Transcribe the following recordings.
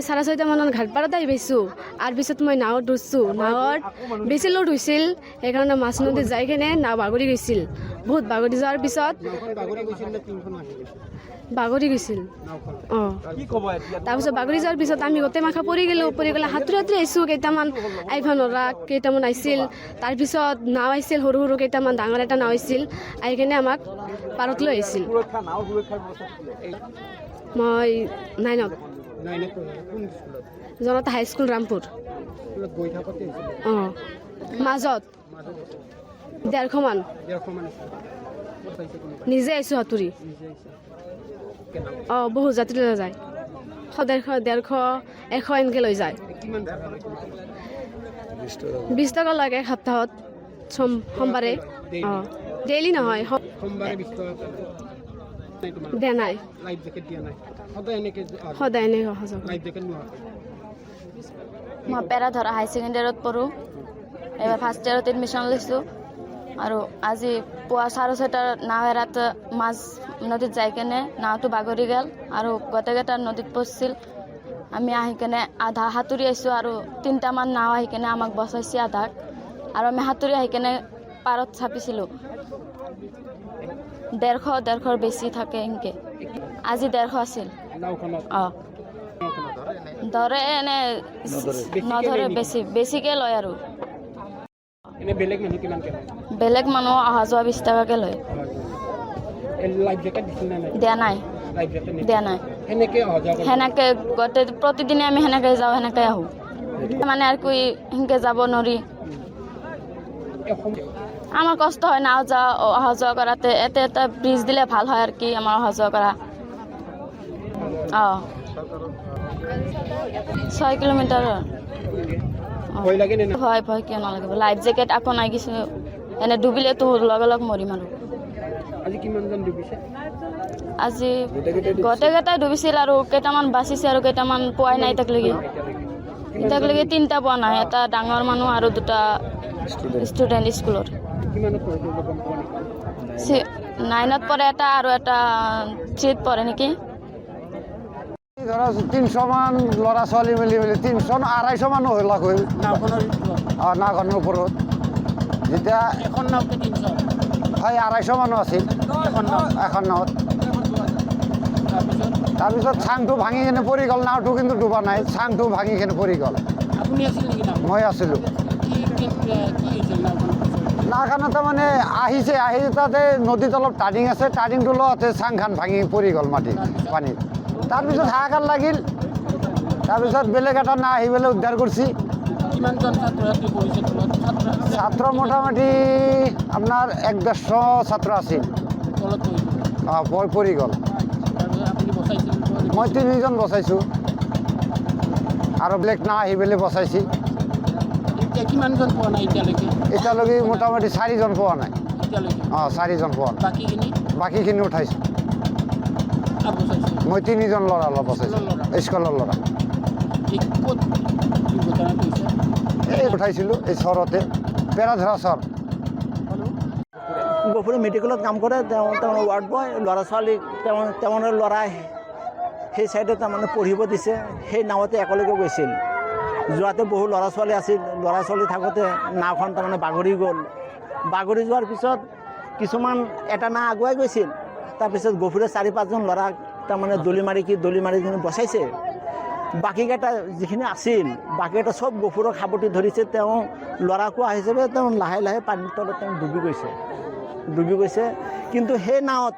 মই 6:30 মানত ঘাটপাৰাত আহি পাইছোঁ আৰু পিছত মই নাৱত উঠছোঁ নাৱত বেছি লোড হৈছিল সেইকাৰণে মাছ নদীত যাই কিনে নাও বাগৰি গৈছিল বহুত বাগৰি যোৱাৰ পিছত বাগৰি গৈছিল তাৰপিছত বাগৰি যোৱাৰ পিছত আমি গোটেই মাখা পৰি গ'লোঁ পৰি গ'লে সাঁতুৰি সাঁতুৰি আহিছোঁ কেইটামান আহিব নোৱাৰা কেইটামান আহিছিল তাৰপিছত নাও আহিছিল সৰু সৰু কেইটামান ডাঙৰ এটা নাও আহিছিল আহি কিনে আমাক পাৰত লৈ আহিছিল মই 9ত জনতা হাইস্কুল ৰামপুৰ মাজত 150 মান নিজে আহিছোঁ সাঁতুৰি বহুত যাত্ৰী লৈ যায় 150 এনেকৈ লৈ যায় 20 টকা লাগে এক সপ্তাহত সোমবাৰে ডেইলি নহয় দিয়া নাই সদায় এনেকৈ মই পেৰাধৰা হাই ছেকেণ্ডেৰীত পঢ়োঁ এইবাৰ ফাৰ্ষ্ট ইয়াৰত এডমিশ্যন লৈছোঁ আৰু আজি পুৱা 6:30 নাও এৰাত মাছ নদীত যাই কেনে নাওটো বাগৰি গ'ল আৰু গোটেইকেইটা নদীত পৰিছিল আমি আহি কেনে আধা সাঁতুৰি আহিছোঁ আৰু 3টামান নাও আহি কেনে আমাক বচাইছে আধাক আৰু আমি সাঁতুৰি আহি কেনে পাৰত চাপিছিলোঁ 150 বেছি থাকে এনেকৈ আজি 150 আছিল ধৰে এনে নধৰে বেছিকৈ লয় আৰু বেলেগ মানুহ অহা যোৱা 20 টকাকৈ লয় দিয়া নাই সেনেকৈ গোটেই প্ৰতিদিনে আমি সেনেকৈ যাওঁ সেনেকৈ আহোঁ মানে আৰু কি সেনেকৈ যাব নোৱাৰি আমাৰ কষ্ট হয় নাও যাওঁ অহা যোৱা কৰাতে এটা ব্ৰিজ দিলে ভাল হয় আৰু কি আমাৰ অহা যোৱা কৰা 6 কিলোমিটাৰ হয় ভয় কিয় নালাগিব লাইফ জেকেট আকৌ নাই কিছু এনে ডুবিলেতো লগে লগ মৰিম আৰু আজি গোটেইকেইটাই ডুবিছিল আৰু কেইটামান বাচিছে আৰু কেইটামান পোৱাই নাই এতিয়ালৈকে 3টা পোৱা নাই এটা ডাঙৰ মানুহ আৰু 2টা ষ্টুডেণ্ট স্কুলৰ 9ত পঢ়ে এটা আৰু এটা 3ত পঢ়ে নেকি 300 মান ল'ৰা ছোৱালী মিলি 300 250 মানুহ লাগ হৈ নাওখনৰ ওপৰত যেতিয়া হয় 250 মানুহ আছিল এখন নাৱত তাৰপিছত চাংটো ভাঙি কিনে পৰি গ'ল নাওটো কিন্তু ডুবা নাই চাংটো ভাঙি কিনে পৰি গ'ল মই আছিলোঁ নাওখন তাৰমানে আহি তাতে নদীত অলপ টাৰ্ণিং আছে টাৰ্ণিংটো লওঁতে চাংখন ভাঙি পৰি গ'ল পানীত তাৰপিছত হাহাকাৰ লাগিল তাৰপিছত বেলেগ এটা নাও আহি পেলাই উদ্ধাৰ কৰিছে ছাত্ৰ মোটামুটি আপোনাৰ 150 ছাত্ৰ আছিল পৰি গ'ল মই 3জন বচাইছোঁ আৰু বেলেগ নাও আহি পেলাই বচাইছে এতিয়ালৈকে মোটামুটি 4জন পোৱা নাই 4জন পোৱা নাই বাকীখিনি উঠাইছোঁ মই 3জন ল'ৰা বচাইছোঁ স্কুলৰ ল'ৰা এই উঠাইছিলোঁ এই চৰতে পেৰাধৰা চৰ গফুৰী মেডিকেলত কাম কৰে তেওঁ ৱাৰ্ড বয় ল'ৰা ছোৱালীক তেওঁৰ ল'ৰাই সেই চাইডে তাৰমানে পঢ়িব দিছে সেই নাৱতে একেলগে গৈছিল যোৱাতে বহু ল'ৰা ছোৱালী আছিল ল'ৰা ছোৱালী থাকোঁতে নাওখন তাৰমানে বাগৰি গ'ল বাগৰি যোৱাৰ পিছত কিছুমান এটা নাও আগুৱাই গৈছিল তাৰপিছত গফুৰে 4-5জন ল'ৰাক তাৰমানে দলি মাৰি কিনে বচাইছে বাকীকেইটা যিখিনি আছিল বাকীকেইটা চব গফুৰক সাৱটি ধৰিছে তেওঁ ল'ৰা কোৱা হিচাপে তেওঁ লাহে লাহে পানীৰ তলত তেওঁ ডুবি গৈছে কিন্তু সেই নাৱত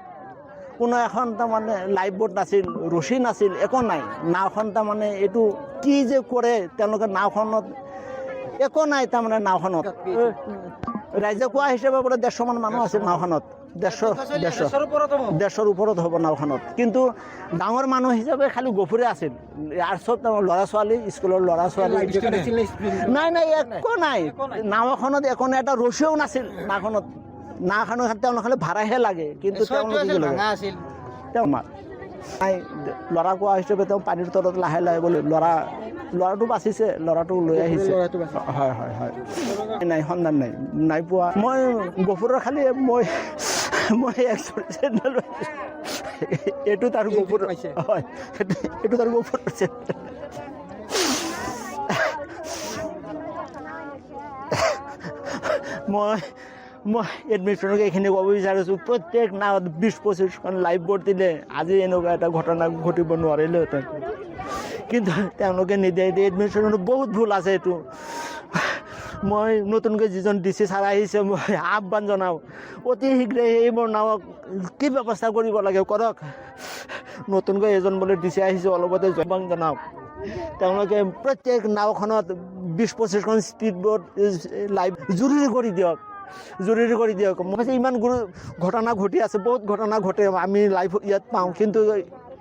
কোনো এখন তাৰমানে লাইফ বোট নাছিল ৰছী নাছিল একো নাই নাওখন তাৰমানে এইটো কি যে কৰে তেওঁলোকে নাওখনত একো নাই তাৰমানে নাওখনত ৰাইজে কোৱা হিচাপে বোলে 150 মান মানুহ আছিল নাওখনত 150ৰ ওপৰত হ'ব নাওখনত কিন্তু ডাঙৰ মানুহ হিচাপে খালি গফুৰে আছিল আৰু চব ল'ৰা ছোৱালী স্কুলৰ ল'ৰা ছোৱালী নাই একো নাই নাওখনত একো নাই এটা ৰছীও নাছিল নাওখনৰ তেওঁলোকে ভাড়াহে লাগে কিন্তু তেওঁ নাই ল'ৰা কোৱা হিচাপে তেওঁ পানীৰ তলত লাহে লাহে বুলি ল'ৰাটো বাচিছে ল'ৰাটো লৈ আহিছে হয় নাই সন্ধান নাই পোৱা মই গফুৰৰ খালি মই এইটো তাৰ গফুৰ হয় এইটো তাৰ গফুৰ মই এডমিশ্যনকে এইখিনি ক'ব বিচাৰিছোঁ প্ৰত্যেক নাৱত 20-25খন লাইফ বোট দিলে আজি এনেকুৱা এটা ঘটনা ঘটিব নোৱাৰিলেহেঁতেন কিন্তু তেওঁলোকে নিদিয়ে এতিয়া এডমিশ্যনত বহুত ভুল আছে এইটো মই নতুনকৈ যিজন DC ছাৰ আহিছে মই আহ্বান জনাওঁ অতি শীঘ্ৰে এইবোৰ নাৱক কি ব্যৱস্থা কৰিব লাগে কৰক নতুনকৈ এজন বোলে DC আহিছে অলপতে আহ্বান জনাওক তেওঁলোকে প্ৰত্যেক নাওখনত 20-25খন স্পীড বোট লাইভ জৰুৰী কৰি দিয়ক মই ইমান ঘটনা ঘটি আছে বহুত ঘটনা ঘটে আমি লাইভ ইয়াত পাওঁ কিন্তু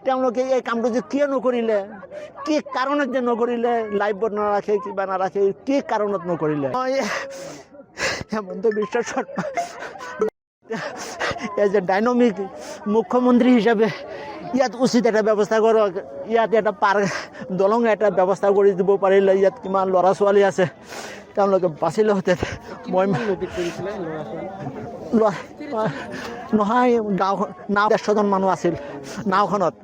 তেওঁলোকে এই কামটো যে কিয় নকৰিলে কি কাৰণত যে নকৰিলে লাইভ বোট নাৰাখে কিবা নাৰাখে কি কাৰণত নকৰিলে মই Hemanta Biswa Sarma as a dynamic মুখ্যমন্ত্ৰী হিচাপে ইয়াত উচিত এটা ব্যৱস্থা কৰক ইয়াত এটা পাৰ্ক দলং এটা ব্যৱস্থা কৰি দিব পাৰিলে ইয়াত কিমান ল'ৰা ছোৱালী আছে তেওঁলোকে বাচিলেহেঁতেন মই নহয় গাঁওখন নাও 150জন মানুহ আছিল নাওখনত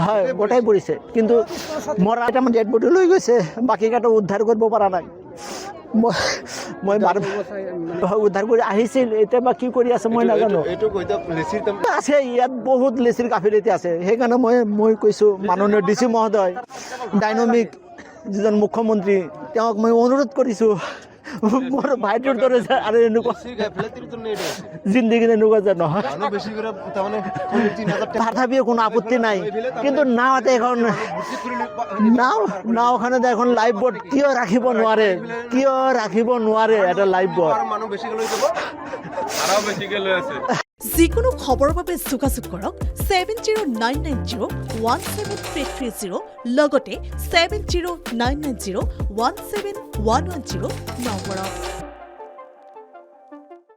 হয় গোটাই পৰিছে কিন্তু মৰা এটা ডেড বডি লৈ গৈছে বাকীকেইটা উদ্ধাৰ কৰিব পৰা নাই মই উদ্ধাৰ কৰি আহিছিল এতিয়া বা কি কৰি আছে মই নাজানো আছে ইয়াত বহুত লেচিৰ গাফিলতি আছে সেইকাৰণে মই কৈছোঁ মাননীয় DC মহোদয় ডাইনামিক যিজন মুখ্যমন্ত্ৰী তেওঁক মই অনুৰোধ কৰিছোঁ মোৰ ভাইটিৰ দৰে আৰু এনেকুৱা জিন্দগী এনেকুৱা যে নহয় তথাপিও কোনো আপত্তি নাই কিন্তু নাওতে এখন নাওখনত এখন লাইফ বোট কিয় ৰাখিব নোৱাৰে এটা লাইফ বোট যিকোনো খবৰৰ বাবে যোগাযোগ কৰক 7099017330 লগতে 7099017110 নম্বৰত।